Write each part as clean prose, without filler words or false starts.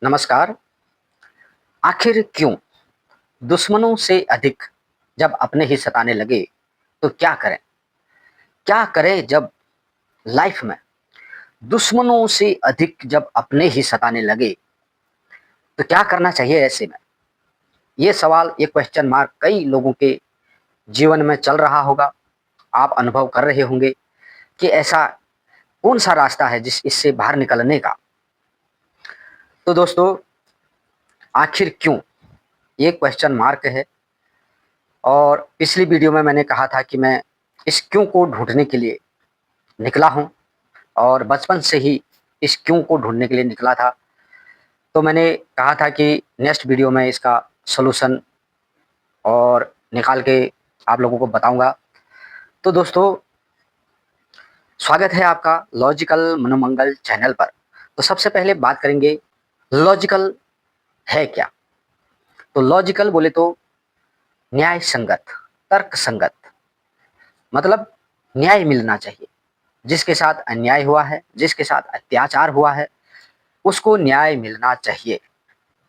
नमस्कार। आखिर क्यों दुश्मनों से अधिक जब अपने ही सताने लगे तो क्या करें? क्या करें जब लाइफ में दुश्मनों से अधिक जब अपने ही सताने लगे तो क्या करना चाहिए ऐसे में? ये सवाल, ये क्वेश्चन मार्क कई लोगों के जीवन में चल रहा होगा। आप अनुभव कर रहे होंगे कि ऐसा कौन-सा रास्ता है जिस इससे बाहर निकलने का? तो दोस्तों, आखिर क्यों? ये क्वेश्चन मार्क है। और पिछली वीडियो में मैंने कहा था कि मैं इस क्यों को ढूँढने के लिए निकला हूँ और बचपन से ही इस क्यों को ढूँढने के लिए निकला था। तो मैंने कहा था कि नेक्स्ट वीडियो में इसका सॉल्यूशन और निकाल के आप लोगों को बताऊँगा। तो दोस्तों, स्वागत है आपका लॉजिकल मनोमंगल चैनल पर। तो सबसे पहले बात करेंगे लॉजिकल है क्या? तो लॉजिकल बोले तो न्याय संगत, तर्क संगत, मतलब न्याय मिलना चाहिए। जिसके साथ अन्याय हुआ है, जिसके साथ अत्याचार हुआ है, उसको न्याय मिलना चाहिए।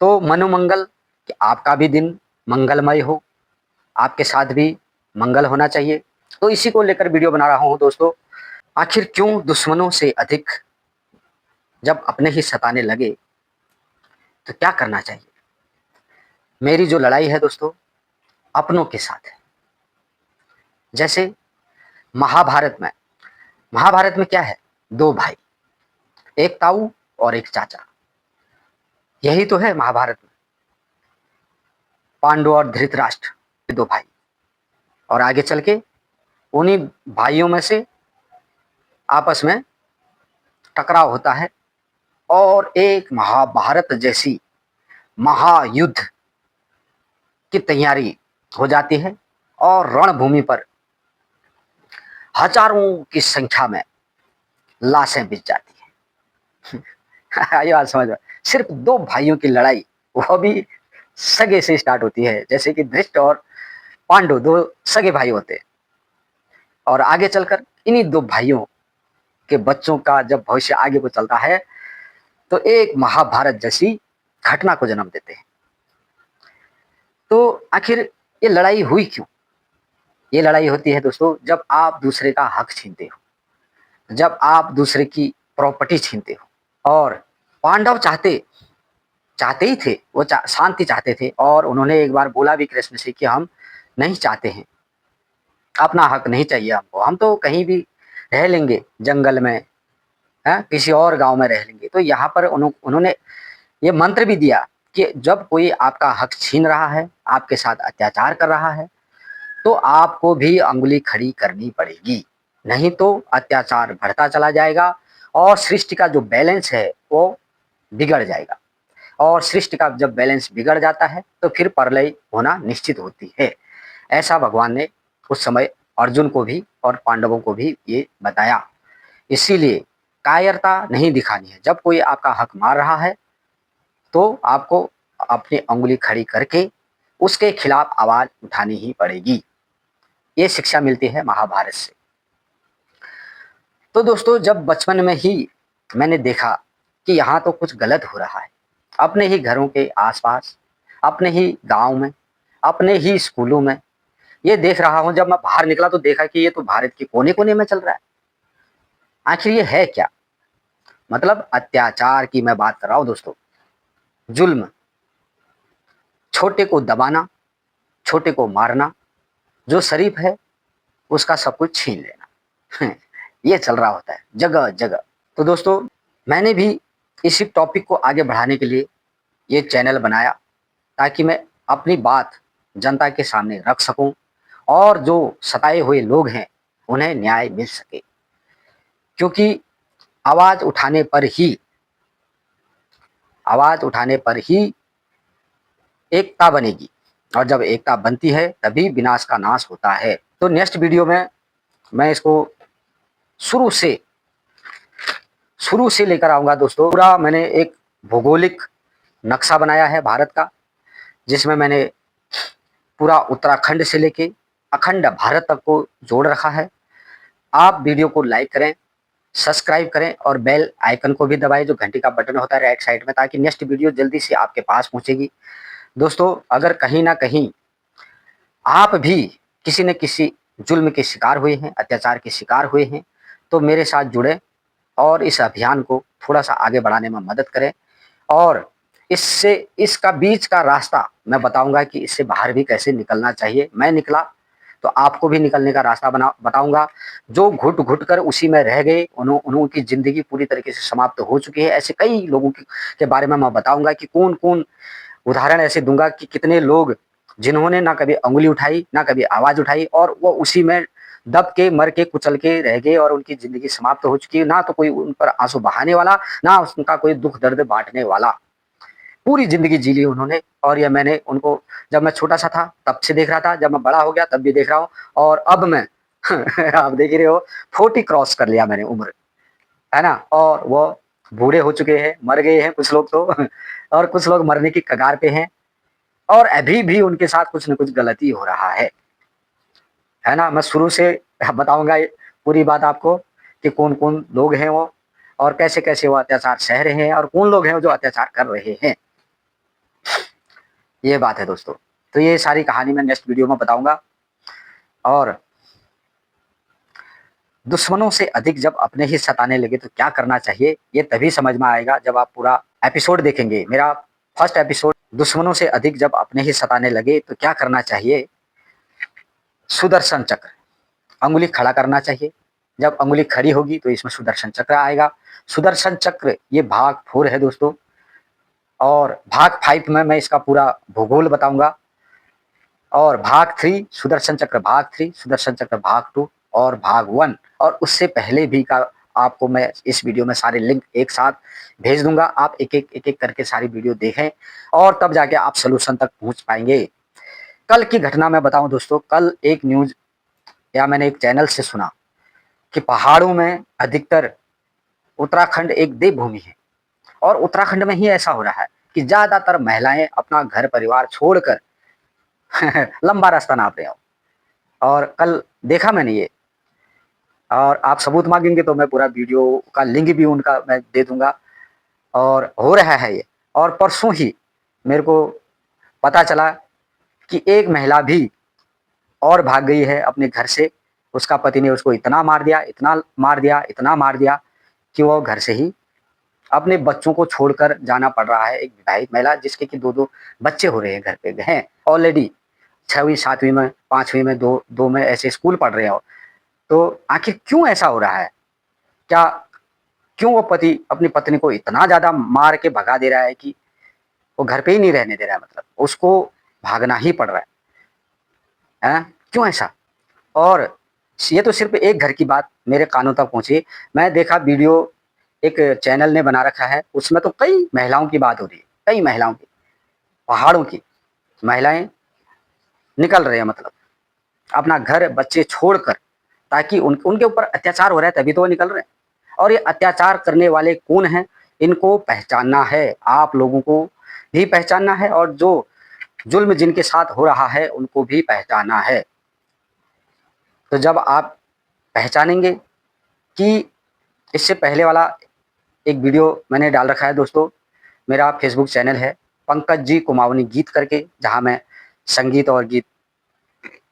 तो मनोमंगल, कि आपका भी दिन मंगलमय हो, आपके साथ भी मंगल होना चाहिए। तो इसी को लेकर वीडियो बना रहा हूँ दोस्तों। आखिर क्यों दुश्मनों से अधिक जब अपने ही सताने लगे तो क्या करना चाहिए? मेरी जो लड़ाई है दोस्तों, अपनों के साथ है। जैसे महाभारत में, महाभारत में क्या है? दो भाई, एक ताऊ और एक चाचा। यही तो है महाभारत में। पांडु और धृतराष्ट्र, दो भाई। और आगे चल के उन्हीं भाइयों में से आपस में टकराव होता है और एक महाभारत जैसी महायुद्ध की तैयारी हो जाती है और रणभूमि पर हजारों की संख्या में लाशें बिछ जाती है। ये बात समझ में? सिर्फ दो भाइयों की लड़ाई, वह भी सगे से स्टार्ट होती है। जैसे कि धृष्ट और पांडु दो सगे भाई होते हैं और आगे चलकर इन्हीं दो भाइयों के बच्चों का जब भविष्य आगे को चलता है तो एक महाभारत जैसी घटना को जन्म देते हैं। तो आखिर ये लड़ाई हुई क्यों? ये लड़ाई होती है दोस्तों जब आप दूसरे का हक छीनते हो, जब आप दूसरे की प्रॉपर्टी छीनते हो। और पांडव चाहते चाहते ही थे, वो शांति चाहते थे और उन्होंने एक बार बोला भी कृष्ण से कि हम नहीं चाहते हैं, अपना हक नहीं चाहिए हमको, हम तो कहीं भी रह लेंगे, जंगल में है, किसी और गांव में रह लेंगे। तो यहाँ पर उन्होंने ये मंत्र भी दिया कि जब कोई आपका हक छीन रहा है, आपके साथ अत्याचार कर रहा है, तो आपको भी अंगुली खड़ी करनी पड़ेगी, नहीं तो अत्याचार बढ़ता चला जाएगा और सृष्टि का जो बैलेंस है वो बिगड़ जाएगा। और सृष्टि का जब बैलेंस बिगड़ जाता है तो फिर प्रलय होना निश्चित होती है। ऐसा भगवान ने उस समय अर्जुन को भी और पांडवों को भी ये बताया। इसीलिए कायरता नहीं दिखानी है। जब कोई आपका हक मार रहा है तो आपको अपनी अंगुली खड़ी करके उसके खिलाफ आवाज उठानी ही पड़ेगी। ये शिक्षा मिलती है महाभारत से। तो दोस्तों, जब बचपन में ही मैंने देखा कि यहाँ तो कुछ गलत हो रहा है, अपने ही घरों के आसपास, अपने ही गांव में, अपने ही स्कूलों में ये देख रहा हूँ। जब मैं बाहर निकला तो देखा कि ये तो भारत के कोने कोने में चल रहा है। आखिर ये है क्या? मतलब अत्याचार की मैं बात कर रहा हूँ दोस्तों। जुल्म, छोटे को दबाना, छोटे को मारना, जो शरीफ है उसका सब कुछ छीन लेना। ये चल रहा होता है जगह जगह। तो दोस्तों, मैंने भी इसी टॉपिक को आगे बढ़ाने के लिए ये चैनल बनाया ताकि मैं अपनी बात जनता के सामने रख सकूं और जो सताए हुए लोग हैं उन्हें न्याय मिल सके। क्योंकि आवाज उठाने पर ही आवाज उठाने पर ही एकता बनेगी और जब एकता बनती है तभी विनाश का नाश होता है। तो नेक्स्ट वीडियो में मैं इसको शुरू से शुरू से लेकर आऊंगा दोस्तों। पूरा मैंने एक भौगोलिक नक्शा बनाया है भारत का, जिसमें मैंने पूरा उत्तराखंड से लेके अखंड भारत तक को जोड़ रखा है। आप वीडियो को लाइक करें, सब्सक्राइब करें और बेल आइकन को भी दबाएं, जो घंटी का बटन होता है राइट साइड में, ताकि नेक्स्ट वीडियो जल्दी से आपके पास पहुंचेगी। दोस्तों, अगर कहीं ना कहीं आप भी किसी न किसी जुल्म के शिकार हुए हैं, अत्याचार के शिकार हुए हैं, तो मेरे साथ जुड़े और इस अभियान को थोड़ा-सा आगे बढ़ाने में मदद करें। और इससे इसका बीच का रास्ता मैं बताऊँगा कि इससे बाहर भी कैसे निकलना चाहिए। मैं निकला, तो आपको भी निकलने का रास्ता बताऊँगा। जो घुट-घुट कर उसी में रह गए, उनकी ज़िंदगी पूरी तरीके से समाप्त हो चुकी है। ऐसे कई लोगों के बारे में मैं बताऊँगा कि कौन-कौन उदाहरण ऐसे दूँगा कि कितने लोग जिन्होंने ना कभी उँगली उठाई, ना कभी आवाज़ उठाई, और वो उसी में दब के, मर के, कुचल के रह गए और उनकी ज़िंदगी समाप्त हो चुकी है। ना तो कोई उन पर आँसू बहाने वाला, ना उनका कोई दुःख दर्द बाँटने वाला। पूरी ज़िंदगी जी ली उन्होंने, और ये मैंने उनको जब मैं छोटा-सा था तब से देख रहा था, जब मैं बड़ा हो गया तब भी देख रहा हूँ, और अब मैं आप देख ही रहे हो, 40 क्रॉस कर लिया मैंने उम्र, है ना? और वो बूढ़े हो चुके हैं, मर गए हैं कुछ लोग तो और कुछ लोग मरने की कगार पे हैं, और अभी भी उनके साथ कुछ न कुछ गलती हो रहा है ना? मैं शुरू से बताऊँगा ये पूरी बात आपको कि कौन-कौन लोग हैं वो, और कैसे-कैसे वो अत्याचार सह रहे हैं, और कौन लोग हैं जो अत्याचार कर रहे हैं। ये बात है दोस्तों। तो ये सारी कहानी मैं नेक्स्ट वीडियो में बताऊँगा। और दुश्मनों से अधिक जब अपने ही सताने लगे तो क्या करना चाहिए, ये तभी समझ में आएगा जब आप पूरा एपिसोड देखेंगे। मेरा फर्स्ट एपिसोड, दुश्मनों से अधिक जब अपने ही सताने लगे तो क्या करना चाहिए, सुदर्शन चक्र, अंगुली खड़ा करना चाहिए। जब अंगुली खड़ी होगी तो इसमें सुदर्शन चक्र आएगा। सुदर्शन चक्र ये भाग 4 है दोस्तों, और भाग 5 में मैं इसका पूरा भूगोल बताऊँगा। और भाग 3 सुदर्शन चक्र, भाग 3 सुदर्शन चक्र, भाग 2 और भाग 1, और उससे पहले भी का आपको मैं इस वीडियो में सारे लिंक एक साथ भेज दूँगा। आप एक-एक करके सारी वीडियो देखें, और तब जाके आप सॉल्यूशन तक पहुँच पाएँगे। कल की घटना मैं बताऊँ दोस्तों, कल एक न्यूज़ या मैंने एक चैनल से सुना कि पहाड़ों में अधिकतर उत्तराखंड एक देवभूमि है, और उत्तराखंड में ही ऐसा हो रहा है कि ज़्यादातर महिलाएँ अपना घर परिवार छोड़कर लंबा रास्ता नाप रहे हो। और कल देखा मैंने ये, और आप सबूत माँगेंगे तो मैं पूरा वीडियो का लिंक भी उनका मैं दे दूँगा। और हो रहा है ये, और परसों ही मेरे को पता चला कि एक महिला भी और भाग गई है अपने घर से। उसका पति ने उसको इतना मार दिया, इतना मार दिया, इतना मार दिया कि वो घर से ही अपने बच्चों को छोड़कर जाना पड़ रहा है। एक विवाहित महिला जिसके कि 2-2 बच्चे हो रहे हैं, घर पे हैं ऑलरेडी, 6वीं 7वीं में, 5वीं में, 2 में ऐसे स्कूल पढ़ रहे हो। तो आखिर क्यों ऐसा हो रहा है? क्या क्यों वो पति अपनी पत्नी को इतना ज़्यादा मार के भगा दे रहा है कि वो घर पे ही नहीं रहने दे रहा है, मतलब उसको भागना ही पड़ रहा है? क्यों ऐसा? और ये तो सिर्फ़ एक घर की बात मेरे कानों तक पहुँची। मैं देखा वीडियो, एक चैनल ने बना रखा है, उसमें तो कई महिलाओं की बात हो रही है, कई महिलाओं की, पहाड़ों की महिलाएँ निकल रहे हैं, मतलब अपना घर, बच्चे छोड़कर, ताकि उनके ऊपर अत्याचार हो रहा है तभी तो वो निकल रहे हैं। और ये अत्याचार करने वाले कौन हैं, इनको पहचानना है, आप लोगों को भी पहचानना है, और जो जुल्म जिनके साथ हो रहा है उनको भी पहचानना है। तो जब आप पहचानेंगे कि इससे पहले वाला एक वीडियो मैंने डाल रखा है दोस्तों, मेरा फेसबुक चैनल है पंकज जी कुमाऊनी गीत करके, जहाँ मैं संगीत और गीत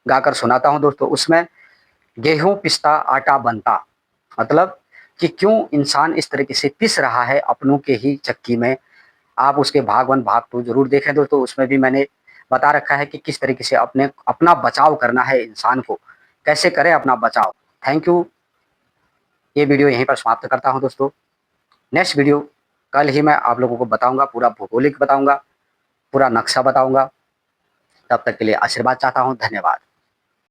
गाकर सुनाता हूँ दोस्तों। उसमें गेहूँ पिसता आटा बनता, मतलब कि क्यों इंसान इस तरीके से पिस रहा है अपनों के ही चक्की में। आप उसके भाग 1 भाग 2 ज़रूर देखें दोस्तों, उसमें भी मैंने बता रखा है कि किस तरीके से अपना बचाव करना है इंसान को, कैसे करें अपना बचाव। Thank you. ये वीडियो यहीं पर समाप्त करता हूँ दोस्तों। नेक्स्ट वीडियो कल ही मैं आप लोगों को बताऊँगा, पूरा भौगोलिक बताऊँगा, पूरा नक्शा बताऊँगा। तब तक के लिए आशीर्वाद चाहता हूँ। धन्यवाद।